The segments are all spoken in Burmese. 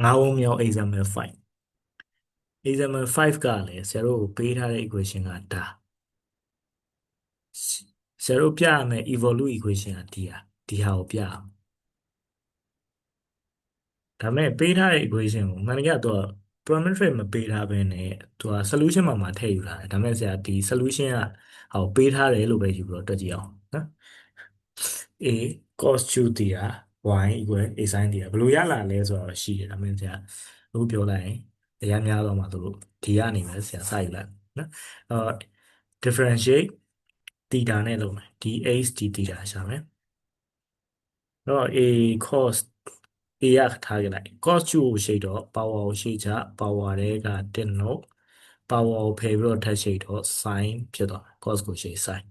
9 ohm မြောက် example 5 example 5ကလည်းဆရာတို့ကိုပေးထားတဲ့ equation ကဒါဆရာတို့ပြရမယ့် evolute equation ကဒီဟာကိုပြရအောင်ဒါမဲ့ပေးထားတဲ့ equation ကိုမှန်တကယ်တော့ parametric မပေးထားဘဲနဲ့သူက solution မှာထည့်ယူထားတယ်ဒါမဲ့ဆရာဒီ solution ကဟောပေးထားတယ်လို့ပဲယူပြီးတော့တွက်ကြည့်အောင်နော် a cos 2 theta y equal a sin theta ဘယ်လိုရလာလဲဆိုတော့ရှိတယ်ဒါမဲ့ဆရာတို့ပြောလိုက်ရင်အများများတော့မှသူတို့ဒီကနေပဲဆရာစယူလိုက်နော်differentiate theta နဲ့လုပ်မယ် dx d theta ရှာမယ်တော့ a cos a ရထားကြလိုက် cos 2ကိုရှိတော့ power ကိုရှိချ power တွေက1လို့ power ကိုဖယ်ပြီးတော့ထပ်ရှိတော့ sin ဖြစ်သွားတယ် cos ကိုရှိ sin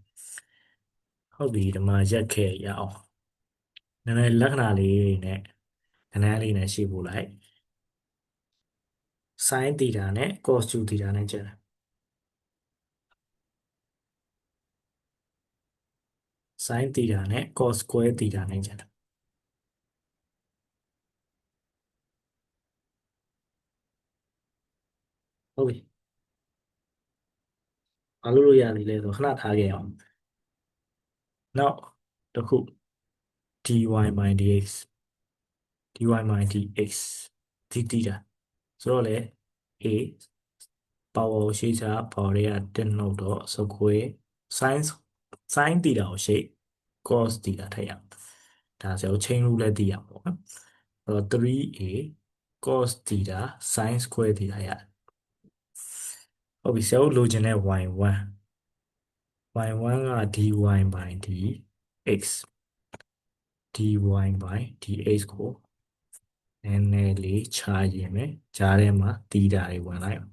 ဟုတ်ပြီဒီမှာရက်ခဲ့ရအောင်နည်းနည်းလက္ခဏာလေးတွေနဲ့ခဏလေးနဲ့ရှိဖို့လိုက် sin theta နဲ့ cos 2 theta နဲ့ကျန်တယ် sin theta နဲ့ cos square theta နဲ့ကျန်တယ်ဟုတ်ပြီဘာလို့ရလဲဆိုခဏထားခဲ့အောင်နောက်တစ်ခု dy by dx dy by dx d theta ဆိုတော့လေ a power ကိုရှိချ power တွေက1နှုတ်တော့ square sin sin theta ကိုရှိ cos theta ထည့်ရအောင်ဒါဆိုတော့ chain rule လည်းသိရမှာပေါ့နော်အဲ့တော့ 3a cos theta sin square theta ရတယ်ဟုတ်ပြီဆရာတို့လိုချင်တဲ့ y1 y1 က dy by dx dy by dx ကိုနည်းနည်းလေးခြားရင်ပဲကြားထဲမှာ theta တွေဝင်လိုက်အောင်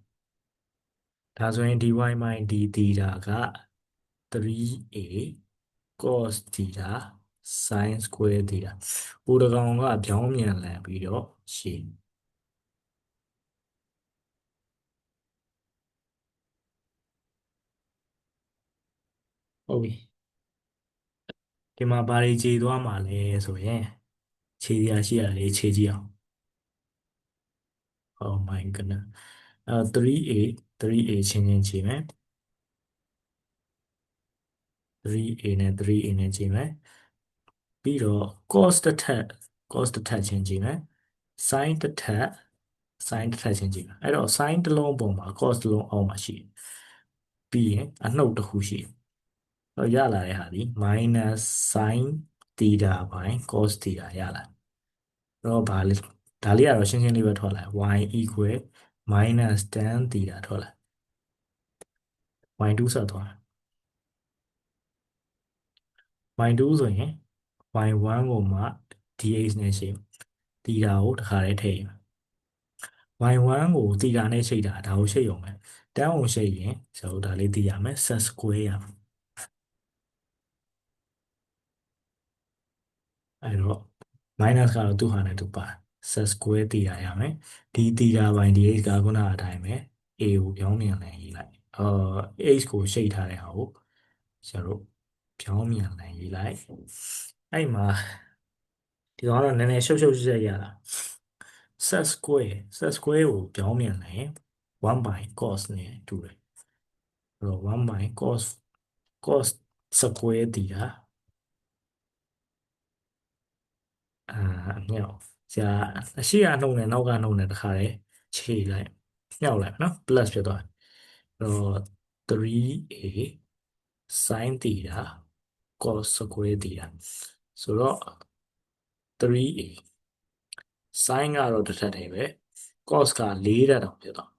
ဒါဆိုရင် dy by d theta က 3a cos theta sin square theta ဟိုတကောင်ကပြောင်းပြန်လည်ပြီးတော့ရှေ့ဟုတ်ပြီဒီမှာဘာတွေခြေသွားမှာလဲဆိုရင်ခြေရရှိရတယ်ခြေကြည့်အောင် oh my goodness 3a 3a ချင်းခြေမယ် 3a နဲ့ 3a နဲ့ခြေမယ်ပြီးတော့ cos တစ်ထပ် cos တစ်ထပ်ချင်းခြေမယ် sin တစ်ထပ် sin တစ်ထပ်ချင်းခြေမယ်အဲ့တော့ sin တစ်လုံးပုံမှာ cos တစ်လုံးအောက်မှာရှိတယ်ပြီးရင်အနှုတ်တစ်ခုရှိတယ်တော့ရလာတဲ့ဟာဒီ minus sin theta by cos theta ရလာတော့ဘာလဲဒါလေးကတော့ရှင်းရှင်းလေးပဲထွက်လာ y equal minus tan theta ထွက်လာ y2 ဆက်သွား y2 ဆိုရင် y1 ကိုမှ dx နဲ့ရှင်း theta ကိုတစ်ခါတည်းထည့်ရင် y1 ကို theta နဲ့ရှိတာဒါကိုရှိရုံပဲ tan ကိုရှိရင်ကျွန်တော်ဒါလေးသိရမယ် set square ရမယ်အဲ့တော့ minus ကတော့သူ့ဟာနဲ့သူပါတယ် set square theta ရမယ်ဒီ theta by dx ကခုနအတိုင်းပဲ a ကိုပြောင်းပြန်လဲရေးလိုက်h ကိုရှိတ်ထားတဲ့ဟာကိုကျွန်တော်တို့ပြောင်းပြန်လဲရေးလိုက်အဲ့မှာဒီကောင်ကတော့နည်းနည်းရှုပ်ရှုပ်ရှက်ရတာ set square ကိုပြောင်းပြန်လဲ1 by cos နဲ့တူတယ်အဲ့တော့1 by cos square theta အာမြောက်ဆရာအရှိအနှုတ်နဲ့နောက်ကနှုတ်နဲ့တခါလေခြေလိုက်မြောက်လိုက်နော် plus ဖြစ်သွားတယ်အဲ့တော့ 3a sin theta cos square theta ဆိုတော့ 3a sin ကတော့တစ်ထပ်တည်းပဲ cos က4တက်တောင်ဖြစ်သွား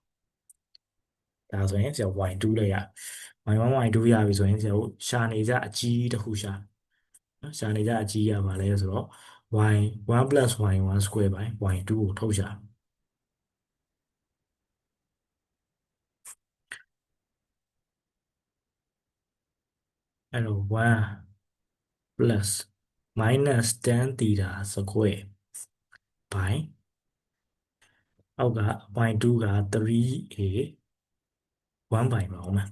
ဒါဆိုရင်ဆရာ y2 လည်းရ y1 y2 ရပြီဆိုရင်ဆရာတို့ရှာနေကြအကြီးတစ်ခုရှာနော်ရှာနေကြအကြီးရပါလဲဆိုတော့ y1 plus y1 square by y2 ကိုထုတ်ရှာအဲ့တော့1 plus minus tan theta square by အောက်က y2 က 3a 1 by ပါအောင်မယ်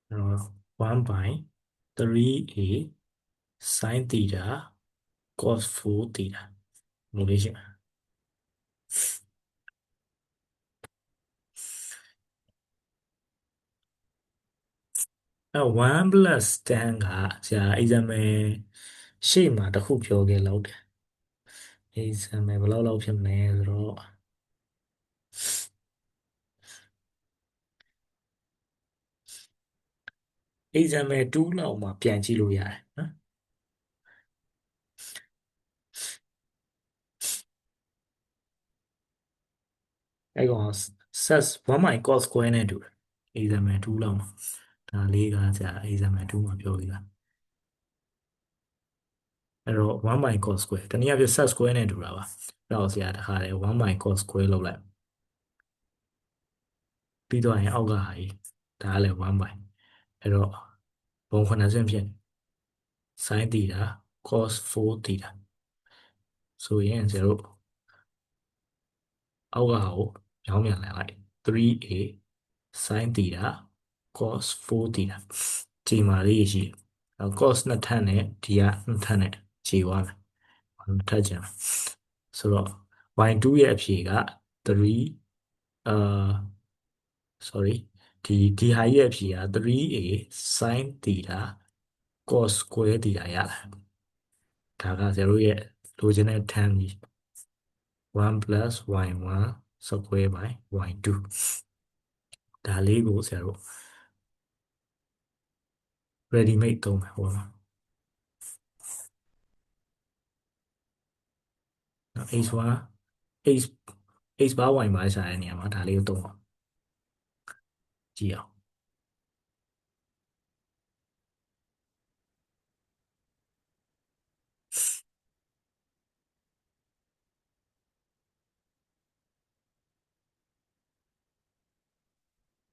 အဲ့တော့1 by 3a sin theta cos 4 theta လို့လေးရှိမှာအဲ့1 plus tan ကဆရာ example ရှေ့မှာတစ်ခုပြောခဲ့လို့တယ် example ဘယ်လောက်ဖြစ်မလဲဆိုတော့ example 2လောက်မှာပြန်ကြည့်လို့ရတယ်နော်အဲ့ကောင် sets 1 by cos square နဲ့တူတယ် example 2လောက်မှာဒါလေးကဆရာ example 2မှာပြောပြီးသားအဲ့တော့1 by cos square တနည်းအားဖြင့် set square နဲ့တူတာပါအဲ့တော့ဆရာတခါလေ1 by cos square လောက်လိုက်ပြီးတော့ရင်အောက်ကဟာကြီးဒါကလည်း1 by အဲ့တော့ဘုံ9ဆင့်ဖြစ် sin theta cos 4 theta ဆိုရင်ဆရာတို့အောက်ကဟာကိုပြောင်းပြန်လိုက် 3a sin theta cos 4 theta ခြေမာလေးရှိတယ် cos နှစ်ထပ်နဲ့ဒီကနှစ်ထပ်နဲ့ခြေသွားမယ်နှစ်ထပ်ကျန်ဆိုတော့ y2 ရဲ့အဖြေက3အာ sorry ဒီဟာရဲ့အဖြေက 3a sin theta cos square theta ရလာဒါက0ရဲ့လိုချင်တဲ့ term ကြီး1 plus y1 square by y2 ဒါလေးကိုဆရာတို့ ready made သုံးမယ်ဟောမှာ h1 h h bar y bar ရှာတဲ့နေရာမှာဒါလေးကိုသုံးအောင်ကြည့်အောင်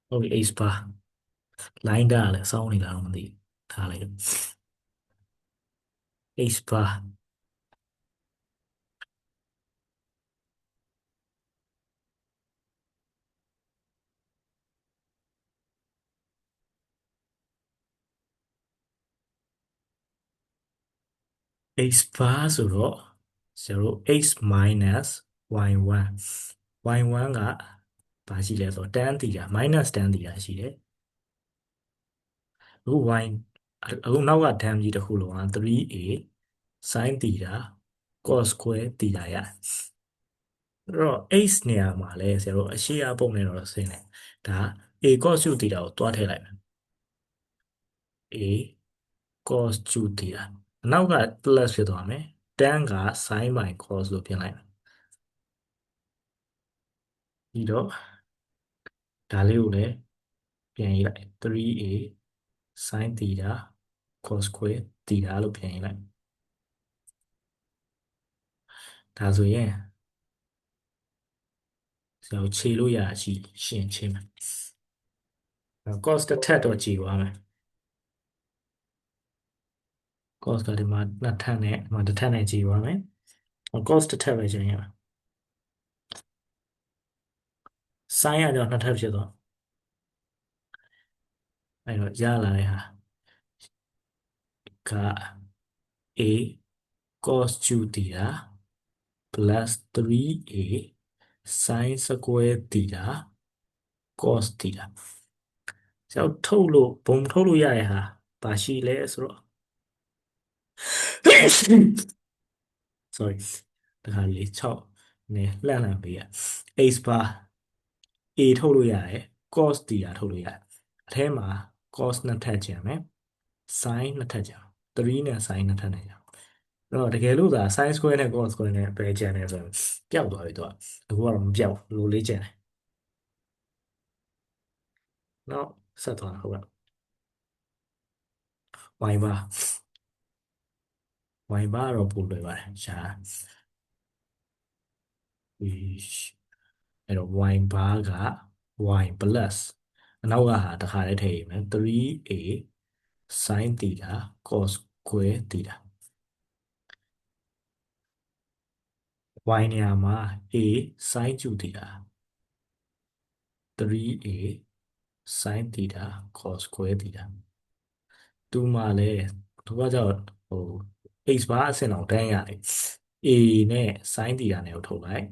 ဟုတ်ပြီ h bar line တာလည်းစောင်းနေတာတော့မသိဘူးထားလိုက် h bar h bar ဆိုတော့0 x minus y1 y1 ကဘာရှိလဲဆိုတော့ tan theta minus tan theta ရှိတယ်အခု y အခုနောက်က term ကြီးတစ်ခုလုံးက 3a sin theta cos square theta ရအဲ့တော့ x နေရာမှာလဲဆရာတို့အရှိအပုံနဲ့တော့ဆင်းတယ်ဒါ a cos 2 theta ကိုတွားထည့်လိုက်မယ် a cos 2 theta အနောက်က plus ဖြစ်သွားမယ် tan က sin by cos လို့ပြင်လိုက်မယ်ပြီးတော့ဒါလေးကိုလည်းပြန်ရေးလိုက် 3a sin theta cos square theta လို့ပြန်ရေးလိုက်ဒါဆိုရင်ဆရာတို့ခြေလို့ရရှိရှင်းချင်းမယ် cos တစ်ထပ်တော့ကြည်သွားမယ် cos ကဒီမှာနှစ်ထပ်နဲ့ဒီမှာတစ်ထပ်နဲ့ကြည်သွားမယ် cos တစ်ထပ်ပဲကျန်ရမယ် sin ရတော့နှစ်ထပ်ဖြစ်သွားအဲ့တော့ရလာတဲ့ဟာက a cos 2 theta plus 3a sin square theta cos theta ကျောက်ထုတ်လို့ဘုံထုတ်လို့ရတဲ့ဟာဘာရှိလဲဆိုတော့ sorry တခါလေး6နဲ့လှန်ပေးရ x bar a ထုတ်လို့ရတယ် cos theta ထုတ်လို့ရတယ်အထဲမှာ cos နှစ်ထပ်ကျန်မယ် sin နှစ်ထပ်ကျန်3နဲ့ sin နှစ်ထပ်နဲ့ကျန်အဲ့တော့တကယ်လို့သာ sin square နဲ့ cos square နဲ့ပဲကျန်နေဆိုရင်ပျောက်သွားပြီတော့အခုကတော့မပျောက်ဘူးလိုလေးကျန်တယ်နောက်ဆက်သွားဟုတ်ကဲ့ y bar y bar တော့ပို့လွယ်ပါတယ်ရှာအဲ့တော့ y bar က y plus အနောက်ကဟာတစ်ခါတည်းထည့်ရမယ် 3a sin theta cos square theta y နေရာမှာ a sin 2 theta 3a sin theta cos square theta သူမှလည်းသူကကြောက်ဟို x bar အဆင့်အောင်တန်းရတယ် a နဲ့ sin theta နဲ့ကိုထုတ်လိုက်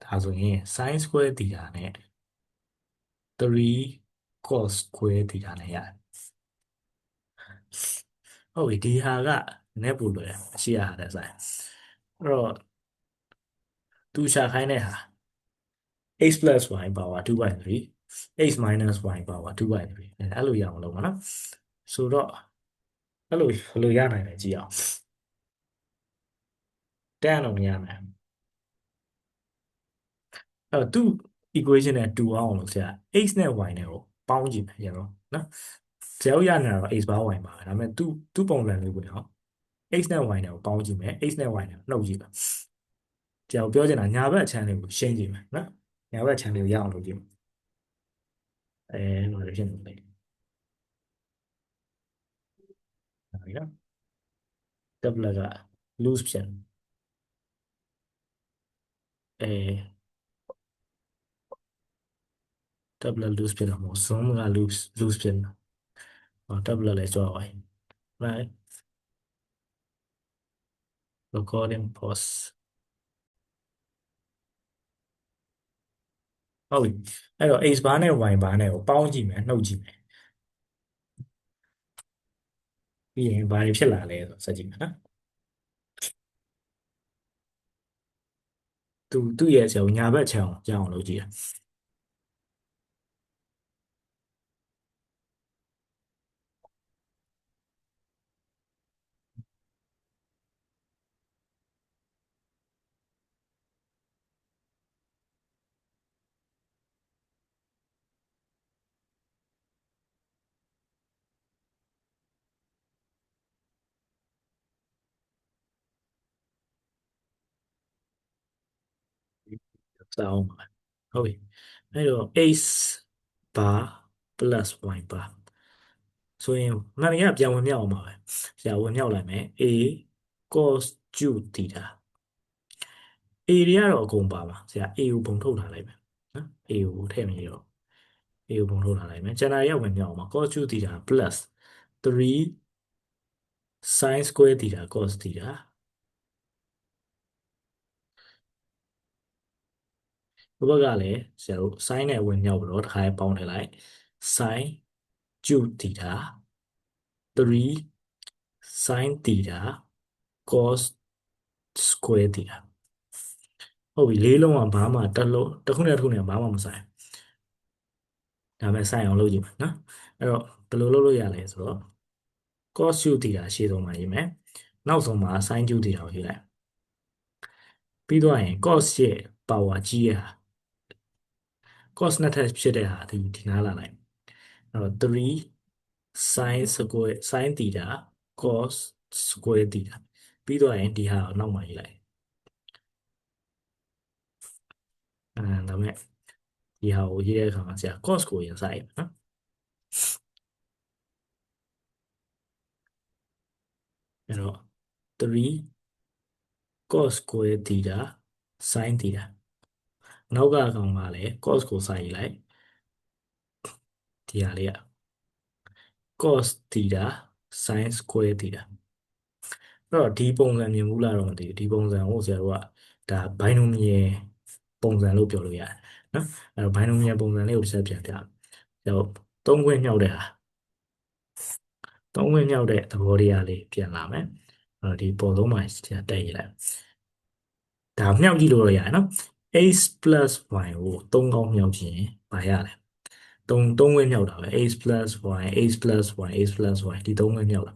ဒါဆိုရင် sin square theta နဲ့3 cos square theta နဲ့ရတယ်ဟုတ်ပြီဒီဟာကနည်းပို့လွယ်အရှိရဟာတဲ့ဆိုင်အဲ့တော့သူရှာခိုင်းတဲ့ဟာ x plus y power 2/3 x minus y power 2/3အဲ့လိုရအောင်လုပ်မှာနော်ဆိုတော့အဲ့လိုဘယ်လိုရနိုင်လဲကြည့်အောင်တန်းတော့မရနိုင်အဲ့တော့သူ့ equation နဲ့တူအောင်လို့ဆရာ x နဲ့ y နဲ့ကိုပေါင်းကြည့်မယ်ရတော့နော်ဇယ်ရနေတာတော့ x bar y ပါပဲဒါပေမဲ့သူ့ပုံစံလေးကိုအောင် x နဲ့ y နဲ့ကိုပေါင်းကြည့်မယ် x နဲ့ y နဲ့ကိုနှုတ်ကြည့်မယ်ကျွန်တော်ပြောချင်တာညာဘက်အခြမ်းလေးကိုရှင်းကြည့်မယ်နော်ညာဘက်အခြမ်းလေးကိုရအောင်လုပ်ကြည့်မယ်ဘာလို့ဖြစ်နေလဲဟုတ်ပြီနော် double က loose ဖြစ်အဲ double loose ဖြစ်တာမဟုတ် zoom က loose ဖြစ်နေတာဟော double လည်းကြွားပါ right recording pause ဟုတ်ပြီအဲ့တော့ x bar နဲ့ y bar နဲ့ကိုပေါင်းကြည့်မယ်နှုတ်ကြည့်မယ်ပြီးရင်ဘာတွေဖြစ်လာလဲဆိုစကြည့်မယ်နော်သူ့ရဲ့ဆရာညာဘက်ခြမ်းအောင်ကြောင်းလုပ်ကြည့်စာအောင်ပါဟုတ်ပြီအဲ့တော့ x bar plus y bar ဆိုရင်မှန်ရပြန်ဝင်မြောက်အောင်ပါပဲဆရာဝင်မြောက်လိုက်မယ် a cos 2 theta a တွေကတော့အကုန်ပါပါဆရာ a ကိုပုံထုတ်ထားလိုက်မယ်နော် a ကိုထည့်မရတော့ a ကိုပုံထုတ်ထားလိုက်မယ်ကျန်တာရောက်ဝင်မြောက်အောင်ပါ cos 2 theta plus 3 sin square theta cos theta ဘဘကလည်းဆရာတို့ sin နဲ့ဝင်မြောက်ပြီးတော့တစ်ခါပေါင်းထည့်လိုက် sin 2 theta 3 sin theta cos square theta ဟုတ်ပြီလေးလုံးကဘာမှတစ်လုံးတစ်ခုနဲ့တစ်ခုနဲ့ဘာမှမဆိုင်ဒါပေမဲ့ဆိုင်အောင်လုပ်ကြည့်မယ်နော်အဲ့တော့ဘယ်လိုလုပ်လို့ရလဲဆိုတော့ cos 2 theta ရှေ့ဆုံးမှာရေးမယ်နောက်ဆုံးမှာ sin 2 theta ကိုရေးလိုက်ပြီးတော့ရင် cos ရဲ့ power ကြီးရဲ့ဟာ cos နှစ်ထပ်ဖြစ်တဲ့ဟာဒီနားလာလိုက်အဲ့တော့3 sin square sin theta cos square theta ပြီးတော့ရင်ဒီဟာကိုနောက်မှာရေးလိုက်ဒါပေမဲ့ဒီဟာကိုရေးတဲ့အခါမှာဆရာ cos ကိုရင်ဆိုင်နော်အဲ့တော့3 cos square theta sin theta နောက်ကကောင်ကလည်း cos ကိုစာရေးလိုက်ဒီဟာလေးက cos theta sin square theta အဲ့တော့ဒီပုံစံမြင်ဘူးလားတော့မသိဘူးဒီပုံစံကိုဆရာတို့ကဒါ binomial ပုံစံလို့ပြောလို့ရတယ်နော်အဲ့တော့ binomial ပုံစံလေးကိုတစ်ချက်ပြန်ပြမယ်ကျွန်တော်သုံးခွင့်မြောက်တဲ့ဟာသုံးခွင့်မြောက်တဲ့သဘောတရားလေးပြန်လာမယ်အဲ့တော့ဒီပေါ်လုံးမှာတက်ရေးလိုက်ဒါမြောက်ကြည့်လို့ရတယ်နော် x plus y ကို3ကောင်းမြောက်ခြင်းဘာရလဲ3ခွင့်မြောက်တာပဲ x plus y x plus y x plus y ဒီ3ခွင့်မြောက်တာ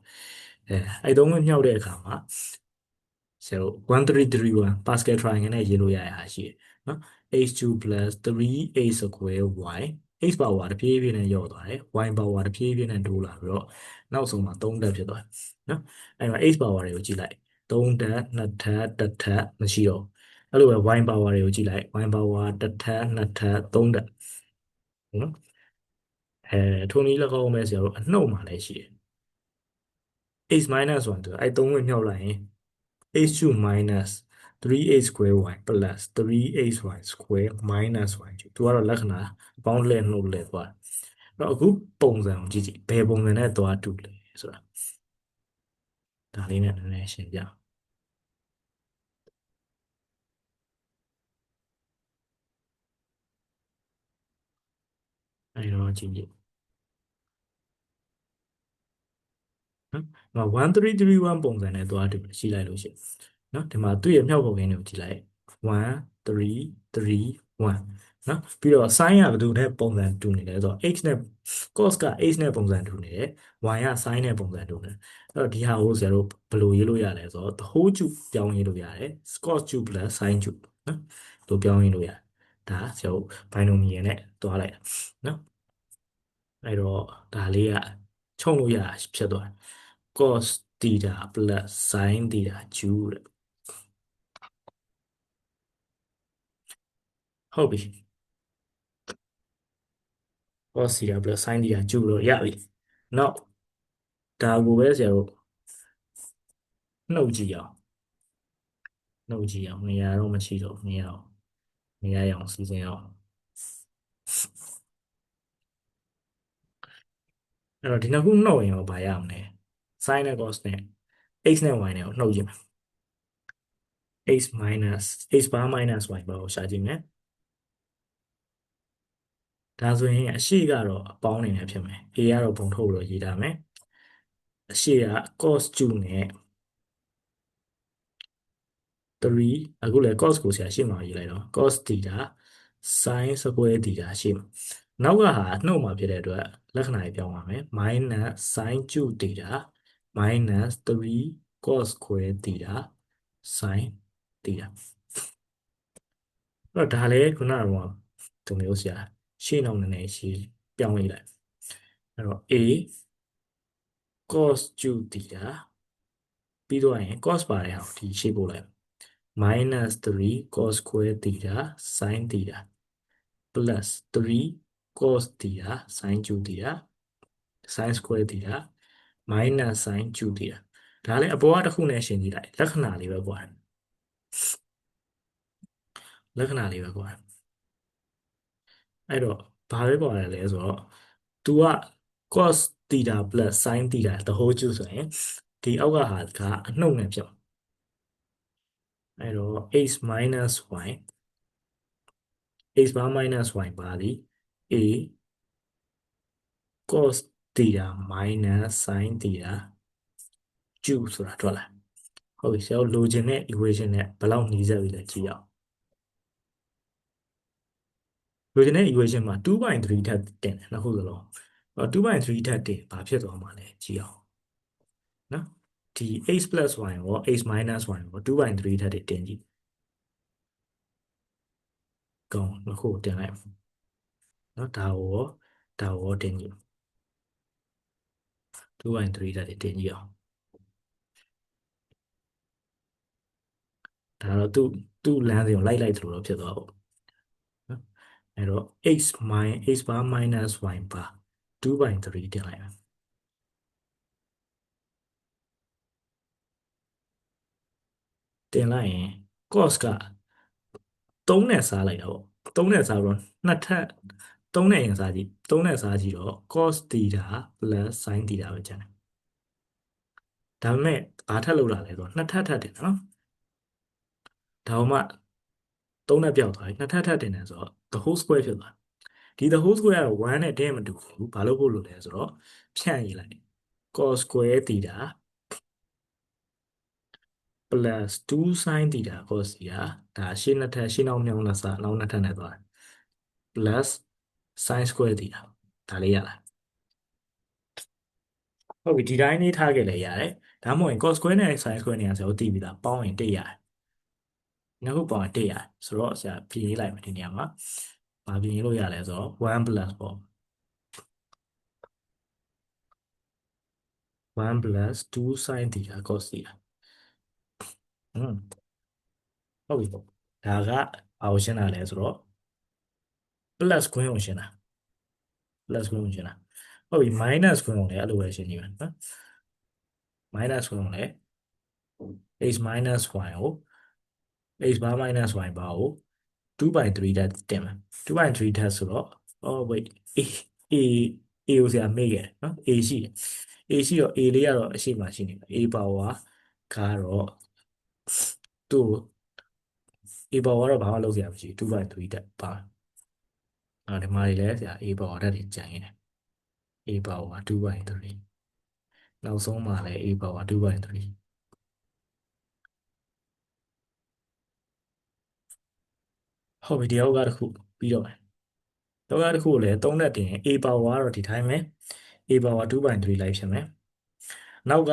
အဲ့3ခွင့်မြောက်တဲ့အခါမှာဆရာတို့1331 Pascal triangle နဲ့ရေးလို့ရတဲ့ဟာရှိတယ်နော် h2 plus 3h square y x power တဖြည်းဖြည်းနဲ့လျော့သွားတယ် y power တဖြည်းဖြည်းနဲ့တိုးလာပြီးတော့နောက်ဆုံးမှာ3တက်ဖြစ်သွားတယ်နော်အဲ့မှာ h power တွေကိုကြည့်လိုက်3တက်2တက်1တက်မရှိတော့အဲ့လိုပဲ y power တွေကိုကြည့်လိုက် y power 1တက်2တက်3တက်နော်ထိုနည်း၎င်းပဲဆရာတို့အနှုတ်မှာလည်းရှိတယ် x minus 1ဆိုအဲ့3ဝင်မြောက်လိုက်ရင် h2 minus 3h square y plus 3hy square minus y သူကတော့လက္ခဏာအပေါင်းလဲနှုတ်လဲသွားတယ်အဲ့တော့အခုပုံစံကိုကြည့်ကြည့်ဘယ်ပုံစံနဲ့သွားတူလဲဆိုတာဒါ ဒါလေးနဲ့နည်းနည်းရှင်းပြအဲ့တော့ကြည့်ကြည့်နော်1331ပုံစံနဲ့သွားတူရှိလိုက်လို့ရှိရင်နော်ဒီမှာသူ့ရဲ့မြောက်ပုံရင်းကိုကြည့်လိုက်1331နော်ပြီးတော့ sin ကဘယ်သူနဲ့ပုံစံတူနေလဲဆိုတော့ x နဲ့ cos က x နဲ့ပုံစံတူနေတယ် y က sin နဲ့ပုံစံတူနေတယ်အဲ့တော့ဒီဟာကိုဆရာတို့ဘယ်လိုရေးလို့ရလဲဆိုတော့ the whole cube ပြောင်းရေးလို့ရတယ် cos cube plus sin cube နော်လို့ပြောင်းရေးလို့ရတယ်ဒါဆရာတို့ binomial နဲ့တွားလိုက်တာနော်အဲ့တော့ဒါလေးကချုပ်လို့ရတာဖြစ်သွားတယ် cos theta plus sin theta ကျူတဲ့ဟုတ်ပြီ cos theta plus sin theta ကျူလို့ရပြီနောက်ဒါကိုပဲဆရာတို့နှုတ်ကြည့်အောင်နှုတ်ကြည့်အောင်နေရာတော့မရှိတော့နေရာအောင်နေရာရအောင်စီစဉ်အောင်အဲ့တော့ဒီနှစ်ခုနှုတ်ရင်ရောဘာရမလဲ sin နဲ့ cos နဲ့ x နဲ့ y နဲ့ကိုနှုတ်ကြည့်မယ် x minus x bar minus y bar ကိုရှာကြည့်မယ်ဒါဆိုရင်အရှိကတော့အပေါင်းအနေနဲ့ဖြစ်မယ် a ကတော့ပုံထုတ်လို့ရေးထားမယ်အရှိက cos ကျူနဲ့3အခုလည်း cos ကိုဆရာရှေ့မှာရေးလိုက်တော့ cos theta sin square theta ရှေ့မှာနောက်ကဟာနှုတ်မှာဖြစ်တဲ့အတွက်လက္ခဏာကြီးပြောင်းပါမယ် minus sin ကျူ theta minus 3 cos square theta sin theta အဲ့တော့ဒါလည်းခုနကတော့ဒီမျိုးဆရာရှေ့နောက်နည်းနည်းရှေ့ပြောင်းလိုက်အဲ့တော့ a cos ကျူ theta ပြီးတော့ရင် cos ပါတဲ့ဟာကိုဒီရှေ့ပို့လိုက် minus 3 cos square theta sin theta plus 3 cos theta sin ကျူ theta sin square theta minus sin ကျူ theta ဒါလည်းအပေါ်ကတစ်ခုနဲ့ရှင်းကြည့်လိုက်လက္ခဏာလေးပဲကွာလက္ခဏာလေးပဲကွာအဲ့တော့ဘာပဲကွာလဲဆိုတော့ तू က cos theta plus sin theta the whole ကျူဆိုရင်ဒီအောက်ကဟာကအနှုတ်နဲ့ဖြစ်အဲ့တော့ x minus y x bar minus y ပါသည် a cos theta minus sin theta ကျူဆိုတာထွက်လာဟုတ်ပြီဆရာတို့လိုချင်တဲ့ equation နဲ့ဘယ်လောက်နှီးစပ်ပြီလဲကြည့်အောင်လိုချင်တဲ့ equation မှာ2/3ထပ်တင်တယ်နှစ်ခုစလုံး2/3ထပ်တင်ဘာဖြစ်သွားမှာလဲကြည့်အောင်နော်ဒီ x plus y ရော x minus y ရော2/3ထပ်တင်ကြည့်ကောင်းနှစ်ခုတင်လိုက်နော်ဒါကိုတင်ကြည့်2/3ထပ်တင်ကြည့်အောင်ဒါတော့သူ့လမ်းစဉ်ကိုလိုက်သလိုတော့ဖြစ်သွားပေါ့နော်အဲ့တော့ x bar minus y bar 2/3တင်လိုက်မယ်တင်လိုက်ရင် cos က3နဲ့စားလိုက်တာပေါ့3နဲ့စားပြီးတော့နှစ်ထပ်3နဲ့ရင်စားကြည့်3နဲ့စားကြည့်တော့ cos theta plus sin theta ပဲကျန်တယ်ဒါပေမဲ့ဘာထပ်လောက်လာလဲဆိုတော့နှစ်ထပ်တင်တယ်နော်ဒါမှ3နဲ့ပြောက်သွားပြီနှစ်ထပ်တင်တယ်ဆိုတော့ the whole square ဖြစ်သွားဒီ the whole square ကတော့1နဲ့1မတူဘူးဘာလို့ဖို့လို့လဲဆိုတော့ဖြန့်ရေးလိုက် cos square theta plus 2 sin theta cos theta ဒါရှင်းနှစ်ထပ်ရှင်းနောက်မြောင်းလက်စားနောက်နှစ်ထပ်နဲ့သွားတယ် plus sin square theta ဒါလေးရလားဟုတ်ပြီဒီတိုင်းလေးထားခဲ့လည်းရတယ်ဒါမှမဟုတ်ရင် cos square နဲ့ sin square နဲ့ဆိုတော့သိပြီလားပေါင်းရင်1ရတယ်နှစ်ခုပေါင်းရင်1ရတယ်ဆိုတော့ဆရာပြင်ရေးလိုက်မယ်ဒီနေရာမှာဘာပြင်ရေးလို့ရလဲဆိုတော့1 plus ပေါ့1 plus 2 sin theta cos theta ဟုတ်ပြီဒါကဘာကိုရှင်းတာလဲဆိုတော့ plus ခွင်းကိုရှင်းတာ plus ခွင်းကိုရှင်းတာဟုတ်ပြီ minus ခွင်းကိုလည်းအဲ့လိုပဲရှင်းကြည့်မယ်နော် minus ခွင်းကိုလည်း x minus y ကို x bar minus y bar ကို2/3တက်တင်မယ်2/3တက်ဆိုတော့ oh wait a a ကိုဆရာမေ့ခဲ့တယ်နော် a ရှိတယ် a ရှိတော့ a လေးကတော့အရှိမရှိနေတယ် a power ကတော့သူ့ a power တော့ဘာမှလုပ်စရာမရှိဘူး2/3တက်ပါဒီမှာတွေလည်းဆရာ a power တက်တွေကျန်နေတယ် a power 2/3နောက်ဆုံးမှာလည်း a power 2/3ဟုတ်ပြီဒီအောက်ကတစ်ခုပြီးတော့မယ်ဒီအောက်ကတစ်ခုကိုလည်း3နဲ့တင်ရင် a power ကတော့ဒီတိုင်းပဲ a power 2/3လိုက်ဖြစ်မယ်နောက်က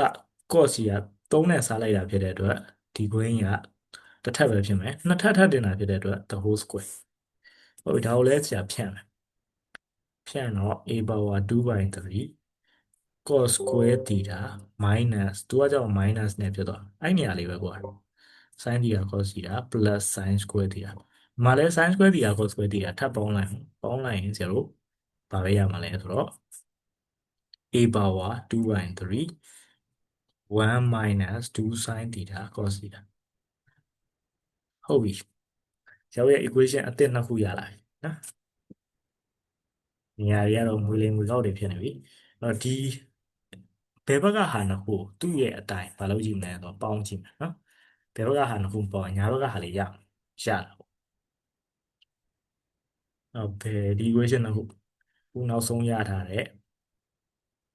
cos ကြီးက3နဲ့စားလိုက်တာဖြစ်တဲ့အတွက်ဒီ green ကတစ်ထပ်ပဲဖြစ်မယ်နှစ်ထပ်ထပ်တင်တာဖြစ်တဲ့အတွက် the whole square ဟုတ်ပြီဒါကိုလည်းဆရာဖြန့်မယ်ဖြန့်တော့ a power 2/3 cos square theta minus သူကကြောင့် minus နဲ့ဖြစ်သွားအဲ့နေရာလေးပဲကွာ sin theta cos theta plus sin square theta မှာလဲ sin square theta cos square theta ထပ်ပေါင်းလိုက်ရင်ဆရာတို့ဘာပဲရမှာလဲဆိုတော့ a power 2/3 1 minus 2 sin theta cos theta ဟုတ်ပြီဆရာတို့ရဲ့ equation အသစ်နှစ်ခုရလာပြီနော်နေရာတွေကတော့ငွေလိမ်ငွေကောက်တွေဖြစ်နေပြီအဲ့တော့ဒီဘယ်ဘက်ကဟာနှစ်ခုသူ့ရဲ့အတိုင်းမလုပ်ကြည့်မလဲဆိုတော့ပေါင်းကြည့်မယ်နော်ဘယ်ဘက်ကဟာနှစ်ခုပေါင်းညာဘက်ကဟာလေးရတာပေါ့ဟုတ်ဘယ်ဒီ equation နှစ်ခုခုနောက်ဆုံးရထားတဲ့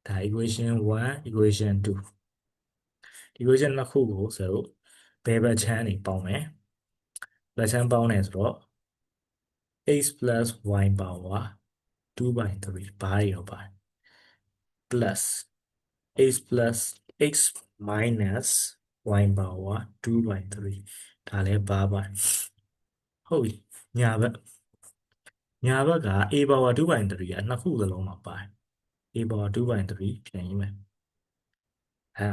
ဒါ equation 1 equation 2 equation နှစ်ခုကိုဆိုတော့ဘယ်ဘက်ချမ်းနေပေါင်းမယ်ဘက်ချမ်းပေါင်းတယ်ဆိုတော့ x plus y power 2/3ဘာတွေရောပါတယ် plus x plus x minus y power 2/3ဒါလည်းဘာပါဟုတ်ပြီညာဘက်က a power 2/3ကနှစ်ခုစလုံးမှာပါတယ် a power 2/3ပြန်ရေးမယ်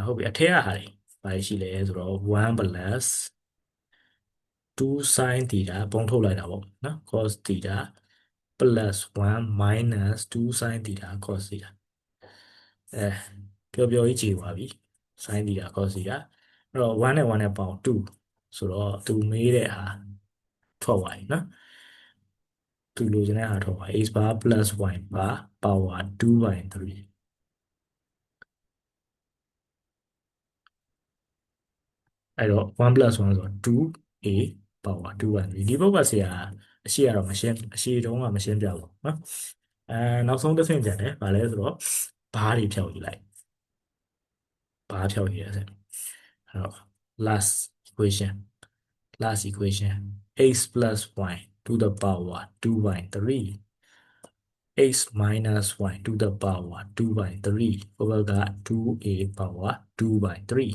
ဟုတ်ပြီအထက်ကဟာတွေဘာရှိလဲဆိုတော့1 plus 2 sin theta ပုံထုတ်လိုက်တာပေါ့နော် cos theta plus 1 minus 2 sin theta cos theta ပျော်ပျော်ကြီးခြေသွားပြီ sin theta cos theta အဲ့တော့1နဲ့1နဲ့ပေါင်း2ဆိုတော့သူမေးတဲ့ဟာထွက်သွားပြီနော်သူလိုချင်တဲ့ဟာထွက်သွားပြီ x bar plus y bar power 2/3အဲ့တော့1 plus 1ဆိုတော့ 2a power 2/3ဒီဘက်ကဆရာအရှိကတော့မရှင်းအရှိတုံးကမရှင်းပြဘူးနော်နောက်ဆုံးတစ်ဆင့်ကျန်တယ်ဗာလဲဆိုတော့ဘားတွေဖြောက်ယူလိုက်ဘားဖြောက်ယူရစေအဲ့တော့ last equation last equation x plus y to the power 2/3 x minus y to the power 2/3 ဘဘက 2a power 2/3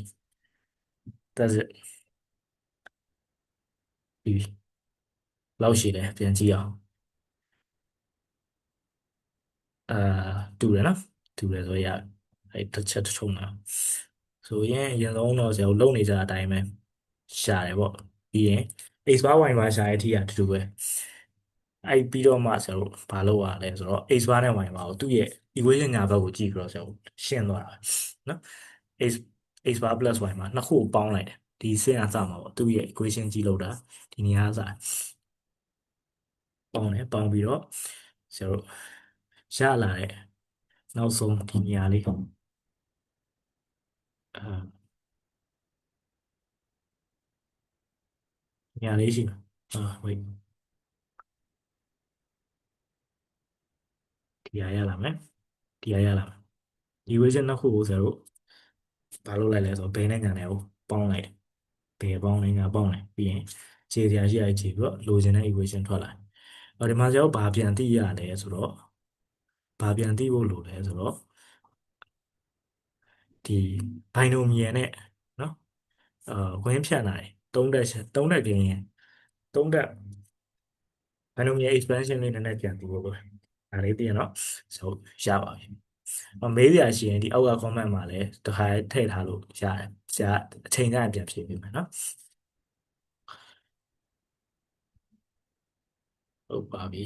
that's it ပြီလောက်ရှိတယ်ပြန်ကြည့်အောင်အာတူတယ်နော်တူတယ်ဆိုရအဲ့တစ်ချက်တစ်ချုံမှာဆိုရင်အရင်ဆုံးတော့ဆရာတို့လုပ်နေကြတဲ့အတိုင်းပဲရှာတယ်ပေါ့ပြီးရင် x bar y bar ရှာတဲ့အထိအတူတူပဲအဲ့ပြီးတော့မှဆရာတို့ဘာလုပ်ရလဲဆိုတော့ x bar နဲ့ y bar ကိုသူ့ရဲ့ equation ညာဘက်ကိုကြည့်ပြီးတော့ဆရာတို့ရှင်းသွားတာပဲနော် x x bar plus y bar နှစ်ခုကိုပေါင်းလိုက်တယ်ဒီစင်အစမှာပေါ့သူ့ရဲ့ equation ကြည့်လို့တာဒီနေရာကစပေါင်းတယ်ပေါင်းပြီးတော့ဆရာတို့ရလာတဲ့နောက်ဆုံးဒီနေရာလေးအာနေရာလေးရှိမှာwait ဒီဟာရလာမယ်ဒီဟာရလာမယ်ဒီ equation နှစ်ခုကိုဆရာတို့ဘာလုပ်လိုက်လဲဆိုတော့ဘယ်နဲ့ညာနဲ့ကိုပေါင်းလိုက်တယ်ဘယ်ပေါင်းလဲညာပေါင်းတယ်ပြီးရင်ခြေစရာရှိရခြေပြီးတော့လိုချင်တဲ့ equation ထွက်လာတယ်ဒီမှာဆရာတို့ဘာပြန်သိရလဲဆိုတော့ဘာပြန်သိဖို့လိုလဲဆိုတော့ဒီ binomial နဲ့နော်ဝင်းဖြန့်လာတယ်3တက်ပြင်းရင်3တက် binomial expansion လေးနည်းနည်းပြန်သိဖို့ပဲဒါလေးသိရင်တော့ဆိုရပါပြီမေးစရာရှိရင်ဒီအောက်က comment မှာလည်းတစ်ခါထည့်ထားလို့ရတယ်ဆရာအချိန်ကျရင်ပြန်ဖြေပေးမယ်နော်ဟုတ်ပါပြီ